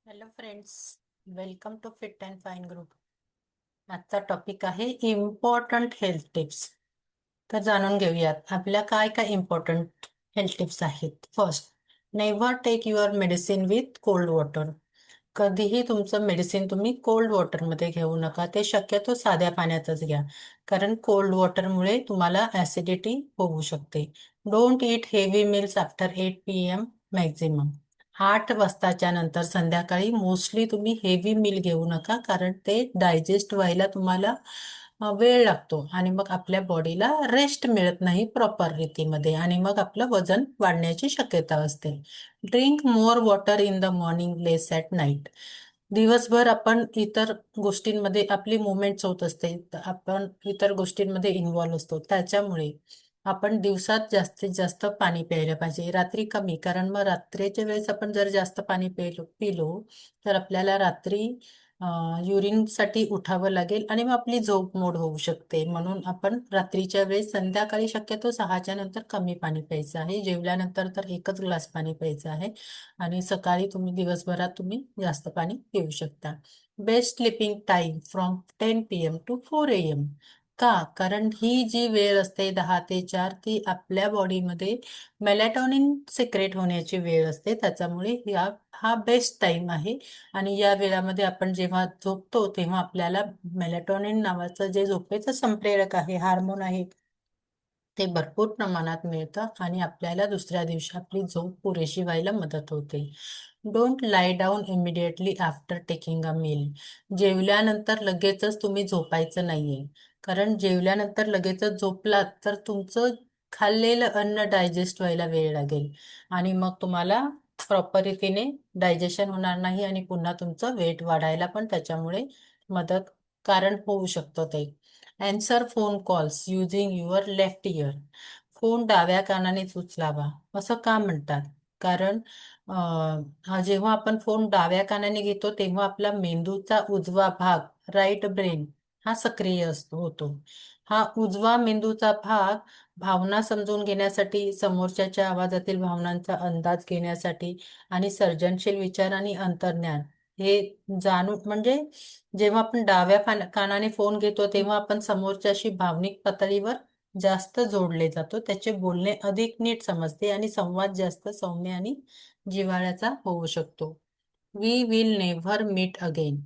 Hello friends, welcome to fit and fine group. आजचा topic आहे important health tips. तर जाणून घेऊयात आपल्या काय काय इम्पॉर्टंट हेल्थ टिप्स आहेत. First, never take your medicine with cold water. कधीही तुमचं मेडिसिन तुम्ही कोल्ड वॉटरमध्ये घेऊ नका. ते शक्यतो साध्या पाण्यातच घ्या, कारण कोल्ड वॉटरमुळे तुम्हाला ॲसिडिटी होऊ शकते. Don't eat heavy meals after 8 PM maximum. 8 वाजताच्या नंतर संध्याकाळी मोस्टली तुम्ही हेवी मील घेऊ नका, कारण ते डायजेस्ट व्हायला तुम्हाला वेळ लागतो आणि मग आपल्या बॉडीला रेस्ट मिळत नाही प्रॉपर रीतीमध्ये आणि मग आपलं वजन वाढण्याची शक्यता असते. Drink more water in the morning, less at night. दिवसभर आपण इतर गोष्टींमध्ये आपली मुवमेंट्स होत असते, तर आपण इतर गोष्टींमध्ये इन्व्हॉल्व असतो. त्याच्यामुळे आपण दिवसात जास्तीत जास्त पाणी प्यायला पाहिजे. रात्री कमी, कारण मग रात्रीच्या वेळेस आपण जर जास्त पाणी पिलो तर आपल्याला रात्री युरिनसाठी उठावं लागेल आणि मग आपली झोप मोड होऊ शकते. म्हणून आपण रात्रीच्या वेळेस संध्याकाळी शक्यतो 6च्या नंतर कमी पाणी प्यायचं आहे. जेवल्यानंतर तर 1 ग्लास पाणी प्यायचं आहे आणि सकाळी दिवसभरात तुम्ही जास्त पाणी पिऊ शकता. Best sleeping time from 10 PM to 4 AM. का? कारण ही जी वेळ असते 10 ते 4, ती आपल्या बॉडीमध्ये मेलॅटॉनिन सिक्रेट होण्याची वेळ असते. त्याच्यामुळे हा बेस्ट टाइम आहे आणि या वेळामध्ये आपण जेव्हा झोपतो तेव्हा आपल्याला मेलॅटॉनिन नावाचं जे झोपेचं संप्रेरक आहे, हार्मोन आहे, ते भरपूर प्रमाणात मिळतं आणि आपल्याला दुसऱ्या दिवशी आपली झोप पुरेशी व्हायला मदत होते. Don't lie down immediately after taking a meal. जेवल्यानंतर लगेचच तुम्ही झोपायचं नाहीये, कारण जेवल्यानंतर लगेचच झोपलात तर तुमचं खाल्लेलं अन्न डायजेस्ट व्हायला वेळ लागेल आणि मग तुम्हाला प्रॉपर रीतीने डायजेशन होणार नाही आणि पुन्हा तुमचं वेट वाढायला पण त्याच्यामुळे मदत कारण होऊ शकतं ते. Answer phone calls using your left year. Phone डाव्या कानानेच उचलावा असं का म्हणतात? कारण जेव्हा आपण फोन डाव्या कानाने घेतो तेव्हा आपला मेंदूचा उजवा भाग, राईट ब्रेन, हा सक्रिय होतो. हा उजवा मेंदूचा भाग भावना समजून घेण्यासाठी, समोरच्याच्या आवाजातील भावनांचा अंदाज घेण्यासाठी आणि सर्जनशील विचार आणि अंतर्ज्ञान हे जाणून, म्हणजे जेव्हा आपण डाव्या कानाने फोन घेतो तेव्हा आपण समोरच्याशी भावनिक पातळीवर जास्त जोडले जातो. त्याचे बोलणे अधिक नीट समजते आणि संवाद जास्त सौम्य आणि जिव्हाळ्याचा होऊ शकतो. We will never meet again.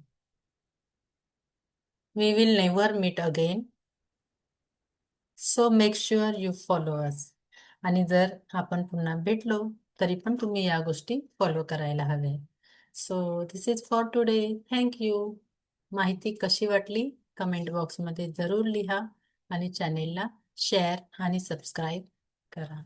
We will never meet again, so make sure you follow us. आणि जर आपण पुन्हा भेटलो तरी पण तुम्ही या गोष्टी फॉलो करायला हवे. So this is for today. Thank you. माहिती कशी वाटली कमेंट बॉक्समध्ये जरूर लिहा आणि चॅनेलला शेअर आणि सबस्क्राईब करा.